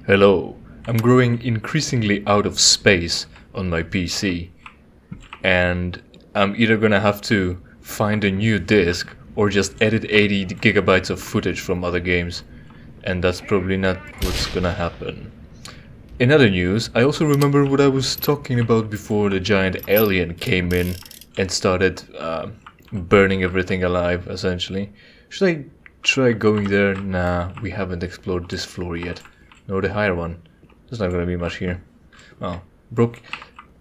Hello, I'm growing increasingly out of space on my PC, and I'm either gonna have to find a new disk or just edit 80 gigabytes of footage from other games, and that's probably not what's gonna happen. In other news, I also remember what I was talking about before the giant alien came in and started burning everything alive, essentially. Should I try going there? Nah, we haven't explored this floor yet. No, the higher one. There's not gonna be much here. Oh,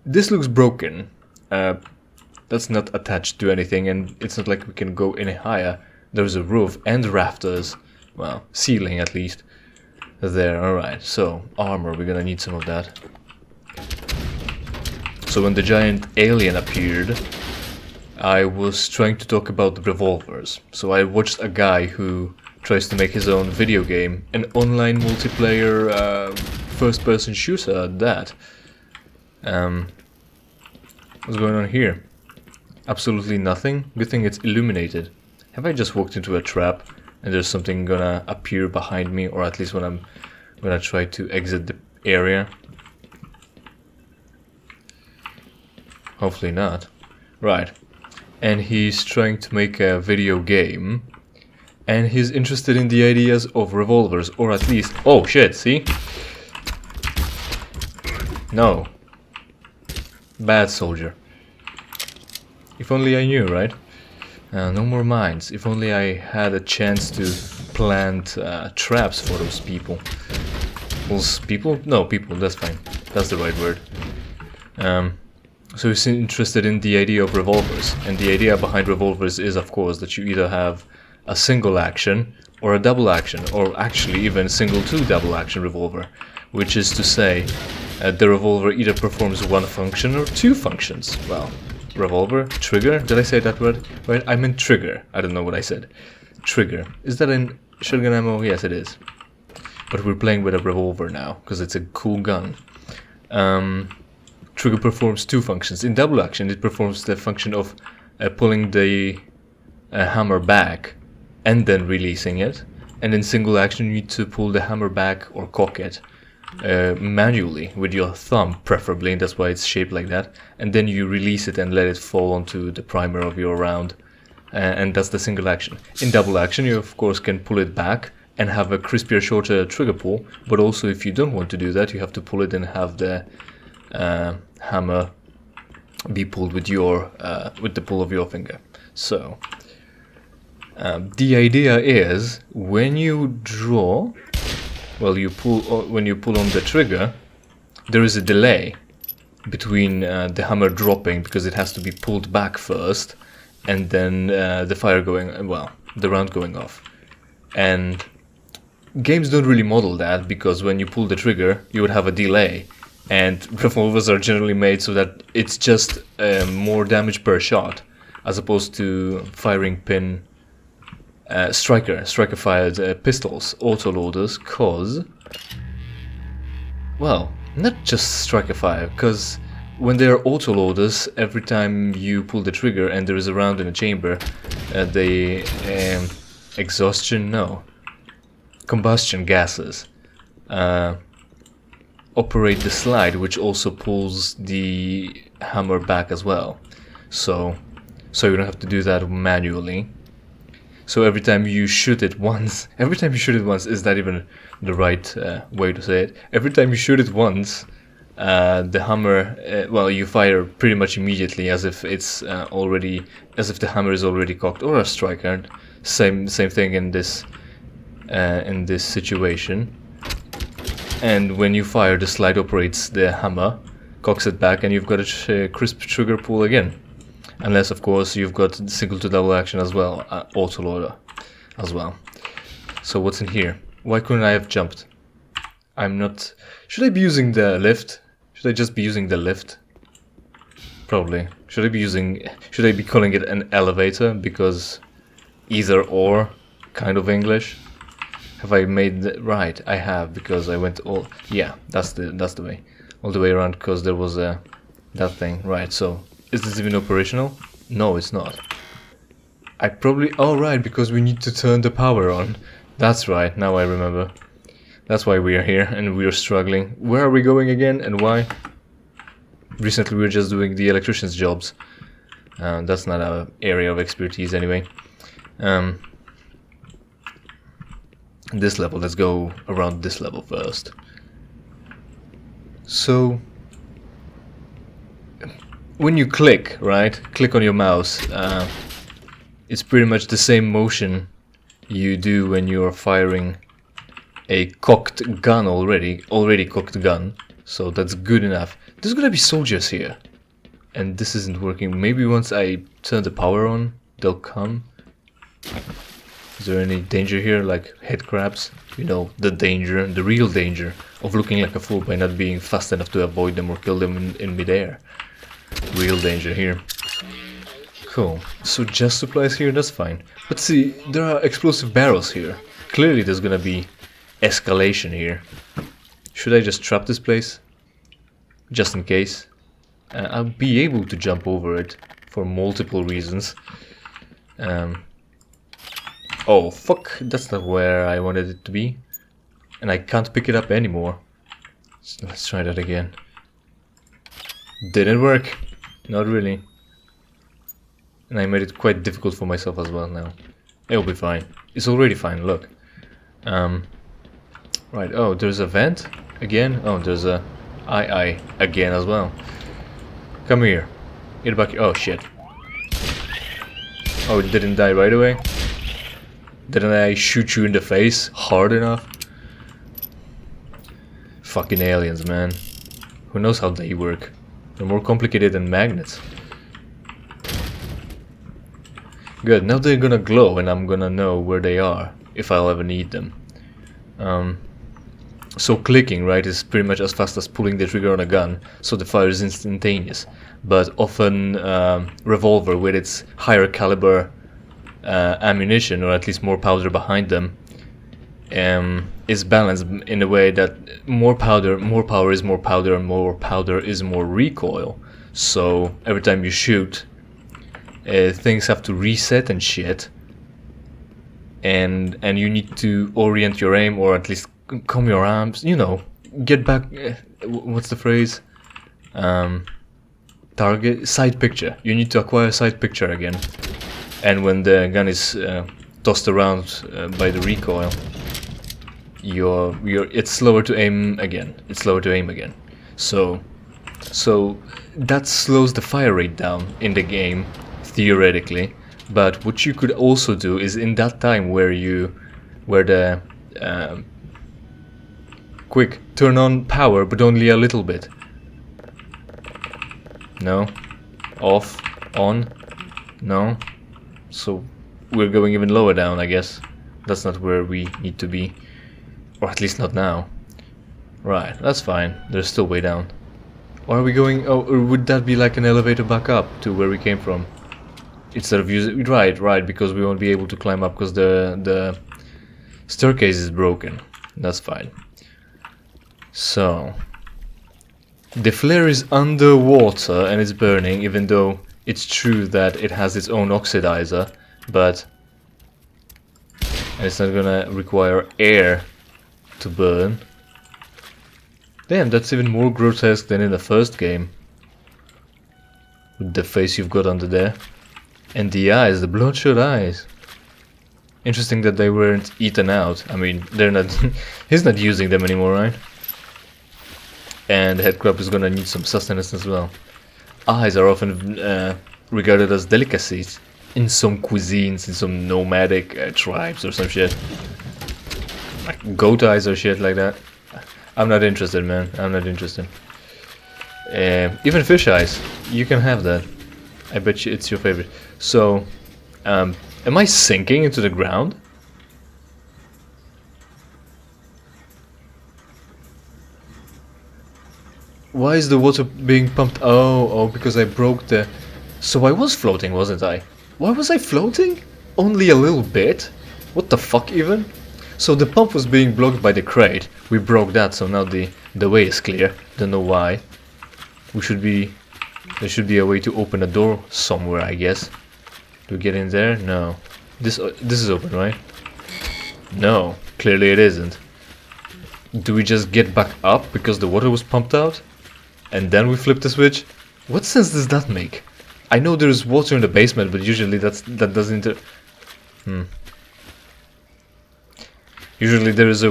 this looks broken. That's not attached to anything, and it's not like we can go any higher. There's a roof and rafters. Well, ceiling at least. There, alright. So, armor, we're gonna need some of that. So when the giant alien appeared, I was trying to talk about the revolvers. So I watched a guy who tries to make his own video game, an online multiplayer first-person shooter at that. What's going on here? Absolutely nothing. Good thing it's illuminated. Have I just walked into a trap and there's something gonna appear behind me, or at least when I'm gonna try to exit the area? Hopefully not. Right. And he's trying to make a video game, and he's interested in the ideas of revolvers, or at least... Oh shit, see? No. Bad soldier. If only I knew, right? No more mines. If only I had a chance to plant traps for those people. Those people? No, people, that's fine. That's the right word. So he's interested in the idea of revolvers, and the idea behind revolvers is, of course, that you either have a single action or a double action, or actually even single to double action revolver, which is to say the revolver either performs one function or two functions. Well, revolver, trigger, did I say that word? Right, I meant trigger. I don't know what I said. Trigger. Is that in shotgun ammo? Yes, it is. But we're playing with a revolver now, because it's a cool gun. Trigger performs two functions. In double action, it performs the function of pulling the hammer back and then releasing it. And in single action, you need to pull the hammer back or cock it manually with your thumb, preferably. And that's why it's shaped like that. And then you release it and let it fall onto the primer of your round. And that's the single action. In double action, you of course can pull it back and have a crispier, shorter trigger pull. But also, if you don't want to do that, you have to pull it and have the hammer be pulled with the pull of your finger. So the idea is when you draw, well, when you pull on the trigger, there is a delay between the hammer dropping, because it has to be pulled back first, and then the round going off. And games don't really model that, because when you pull the trigger, you would have a delay. And revolvers are generally made so that it's just more damage per shot, as opposed to firing pin striker fired pistols, autoloaders, cause, well, not just striker fire, because when they are autoloaders, every time you pull the trigger and there is a round in a chamber, the combustion gases operate the slide, which also pulls the hammer back as well. So you don't have to do that manually. So every time you shoot it once, is that even the right way to say it? Every time you shoot it once, the hammer, you fire pretty much immediately, as if the hammer is already cocked, or a striker. Same thing in this situation. And when you fire, the slide operates the hammer, cocks it back, and you've got a crisp trigger pull again. Unless, of course, you've got single to double action as well, autoloader as well. So what's in here? Why couldn't I have jumped? I'm not... Should I be using the lift? Should I just be using the lift? Probably. Should I be calling it an elevator? Because either or, kind of English. Have I made that right? I have, because I went all... Yeah, that's the way. All the way around, because there was that thing. Right, so... Is this even operational? No, it's not. Oh, right, because we need to turn the power on. That's right, now I remember. That's why we are here, and we are struggling. Where are we going again, and why? Recently we were just doing the electrician's jobs. That's not our area of expertise anyway. This level, let's go around this level first. So, when you click, right, click on your mouse, it's pretty much the same motion you do when you're firing a cocked gun already cocked gun, so that's good enough. There's gonna be soldiers here, and this isn't working. Maybe once I turn the power on, they'll come. Is there any danger here, like head crabs? You know, the danger, the real danger of looking like a fool by not being fast enough to avoid them or kill them in midair. Real danger here. Cool. So just supplies here, that's fine. But see, there are explosive barrels here. Clearly there's gonna be escalation here. Should I just trap this place? Just in case. I'll be able to jump over it for multiple reasons. Oh fuck, that's not where I wanted it to be. And I can't pick it up anymore. So let's try that again. Didn't work. Not really. And I made it quite difficult for myself as well now. It'll be fine. It's already fine, look. Right, oh, there's a vent again. Oh, there's a II again as well. Come here. Get back here. Oh shit. Oh, it didn't die right away? Didn't I shoot you in the face hard enough? Fucking aliens, man. Who knows how they work? They're more complicated than magnets. Good, now they're gonna glow and I'm gonna know where they are, if I'll ever need them. So clicking, right, is pretty much as fast as pulling the trigger on a gun, so the fire is instantaneous. But often revolver, with its higher caliber ammunition, or at least more powder behind them, is balanced in a way that more power is more powder, and more powder is more recoil. So every time you shoot, things have to reset and shit, and you need to orient your aim, or at least calm your arms, you know, get back, what's the phrase, target, sight picture. You need to acquire sight picture again, and when the gun is tossed around by the recoil, it's slower to aim again. So that slows the fire rate down in the game, theoretically. But what you could also do is, in that time where the quick, turn on power, but only a little bit. No. Off. On. No. So we're going even lower down, I guess. That's not where we need to be. Or at least not now. Right, that's fine. There's still way down. Or are we going... Oh, or would that be like an elevator back up to where we came from? Instead of using... Right, because we won't be able to climb up because the staircase is broken. That's fine. So... the flare is underwater and it's burning, even though it's true that it has its own oxidizer, but... and it's not gonna require air to burn. Damn, that's even more grotesque than in the first game. With the face you've got under there. And the eyes, the bloodshot eyes. Interesting that they weren't eaten out. I mean, they're not... he's not using them anymore, right? And the head crab is gonna need some sustenance as well. Eyes are often regarded as delicacies in some cuisines, in some nomadic tribes or some shit. Like goat eyes or shit like that. I'm not interested, man. I'm not interested. Even fish eyes, you can have that. I bet you it's your favorite. So, am I sinking into the ground? Why is the water being pumped? Oh, because I broke the... So I was floating, wasn't I? Why was I floating? Only a little bit? What the fuck even? So the pump was being blocked by the crate. We broke that, so now the way is clear. Don't know why. There should be a way to open a door somewhere, I guess. Do we get in there? No. This is open, right? No, clearly it isn't. Do we just get back up because the water was pumped out? And then we flip the switch? What sense does that make? I know there is water in the basement, but usually that doesn't Usually there is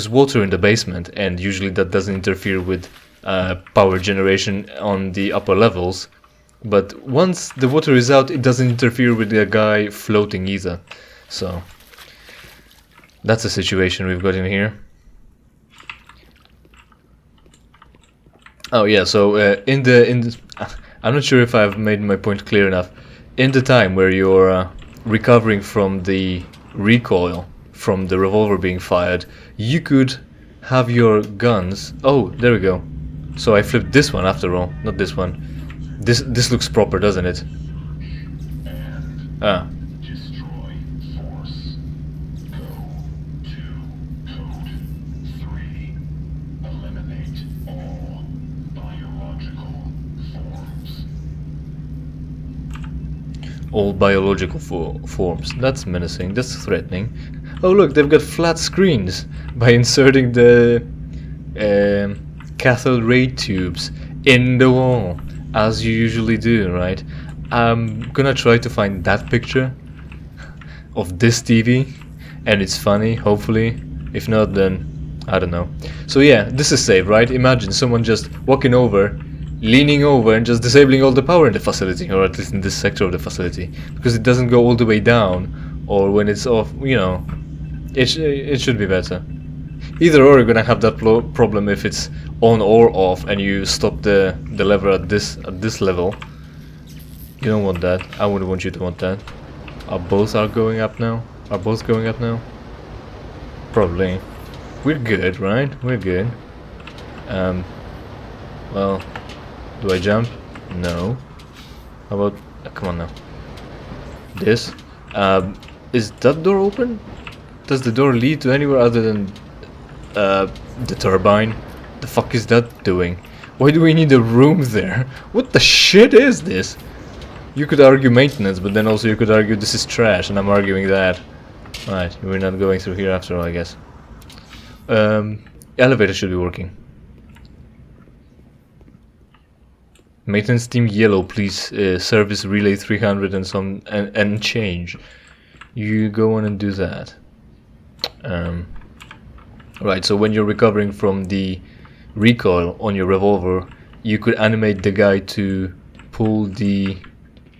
water in the basement, and usually that doesn't interfere with power generation on the upper levels. But once the water is out, it doesn't interfere with the guy floating either. So that's the situation we've got in here. Oh yeah, so in the I'm not sure if I've made my point clear enough. In the time where you're recovering from the recoil from the revolver being fired, you could have your guns. Oh, there we go. So I flipped this one after all, not this one. This looks proper, doesn't it? Ah. All biological forms. That's menacing. That's threatening. Oh look, they've got flat screens by inserting the cathode ray tubes in the wall, as you usually do, right? I'm gonna try to find that picture of this TV, and it's funny, hopefully. If not, then I don't know. So yeah, this is safe, right? Imagine someone just walking over, leaning over and just disabling all the power in the facility, or at least in this sector of the facility, because it doesn't go all the way down, or when it's off, you know, it should be better. Either or, you're gonna have that problem if it's on or off and you stop the lever at this level. You don't want that. I wouldn't want you to want that. Both going up now? Are both going up now? Probably. We're good, right? We're good. Well, do I jump? No. How about... come on now. This? Is that door open? Does the door lead to anywhere other than the turbine? The fuck is that doing? Why do we need a room there? What the shit is this? You could argue maintenance, but then also you could argue this is trash, and I'm arguing that. Right, we're not going through here after all, I guess. Elevator should be working. Maintenance team yellow, please. Service relay 300 and some and change. You go on and do that. Right, so when you're recovering from the recoil on your revolver, you could animate the guy to pull the,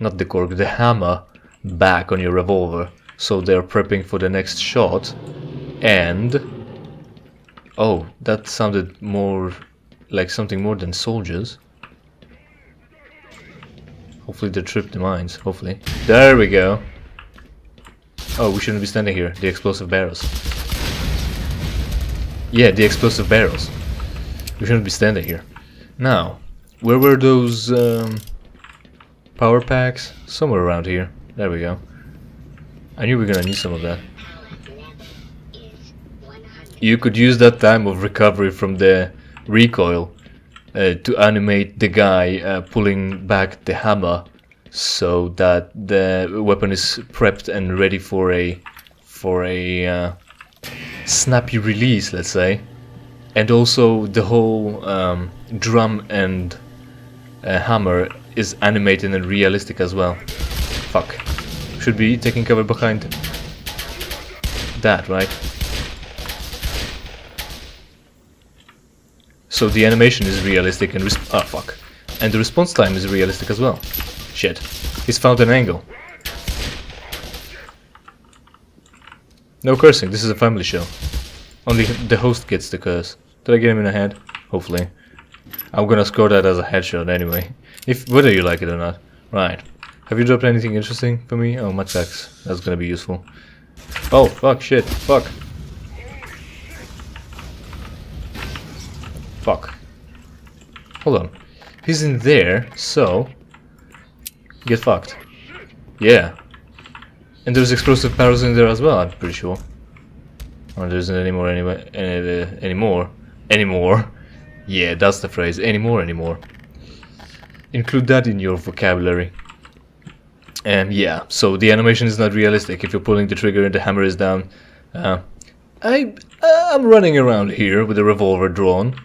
not the cork, the hammer back on your revolver, so they're prepping for the next shot. And oh, that sounded more like something more than soldiers. Hopefully they tripped the mines, hopefully. There we go. Oh, we shouldn't be standing here. The explosive barrels. Yeah, the explosive barrels. We shouldn't be standing here. Now, where were those power packs? Somewhere around here. There we go. I knew we were gonna need some of that. You could use that time of recovery from the recoil to animate the guy pulling back the hammer, so that the weapon is prepped and ready for a snappy release, let's say. And also the whole drum and hammer is animated and realistic as well. Fuck. Should be taking cover behind that, right? So the animation is realistic and fuck. And the response time is realistic as well. Shit. He's found an angle. No cursing, this is a family show. Only the host gets to curse. Did I get him in the head? Hopefully. I'm gonna score that as a headshot anyway. Whether you like it or not. Right. Have you dropped anything interesting for me? Oh, matchbacks. That's gonna be useful. Oh, fuck, shit, fuck. Fuck. Hold on. He's in there, so... get fucked. Yeah. And there's explosive barrels in there as well, I'm pretty sure. Oh, there isn't anymore anyway. Anymore. Yeah, that's the phrase. Anymore. Include that in your vocabulary. Yeah, so the animation is not realistic. If you're pulling the trigger and the hammer is down, I'm running around here with a revolver drawn.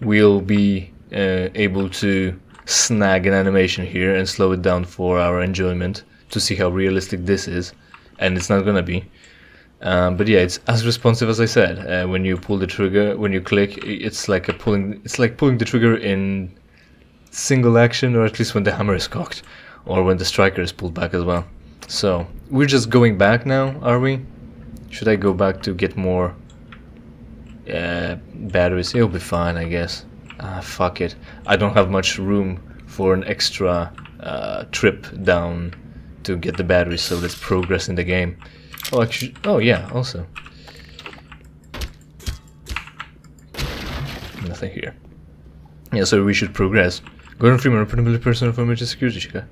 We'll be able to snag an animation here and slow it down for our enjoyment to see how realistic this is, and it's not gonna be. But yeah, it's as responsive as I said. When you pull the trigger, when you click, it's like pulling the trigger in single action, or at least when the hammer is cocked, or when the striker is pulled back as well. So we're just going back now, are we? Should I go back to get more batteries? It'll be fine, I guess. Fuck it. I don't have much room for an extra trip down to get the batteries, so let's progress in the game. Oh, actually, oh yeah, also. Nothing here. Yeah, so we should progress. Gordon Freeman, reportable person for emergency security checker.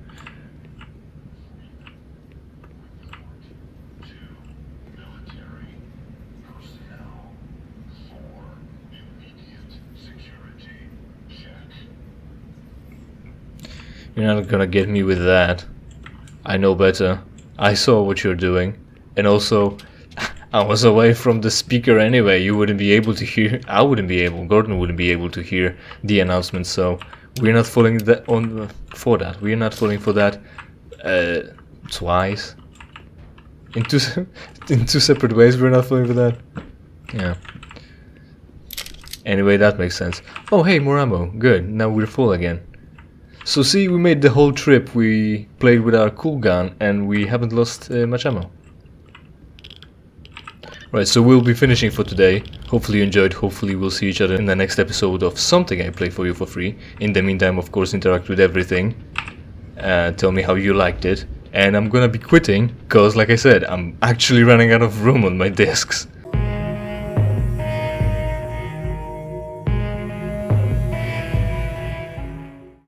You're not gonna get me with that. I know better. I saw what you're doing. And also, I was away from the speaker anyway. You wouldn't be able to hear. I wouldn't be able. Gordon wouldn't be able to hear the announcement. So we're not falling for that. We're not falling for that twice. In two separate ways. We're not falling for that. Yeah. Anyway, that makes sense. Oh, hey, more ammo. Good. Now we're full again. So see, we made the whole trip. We played with our cool gun, and we haven't lost much ammo. Right, so we'll be finishing for today. Hopefully you enjoyed. Hopefully we'll see each other in the next episode of something I play for you for free. In the meantime, of course, interact with everything. Tell me how you liked it. And I'm gonna be quitting, because like I said, I'm actually running out of room on my discs.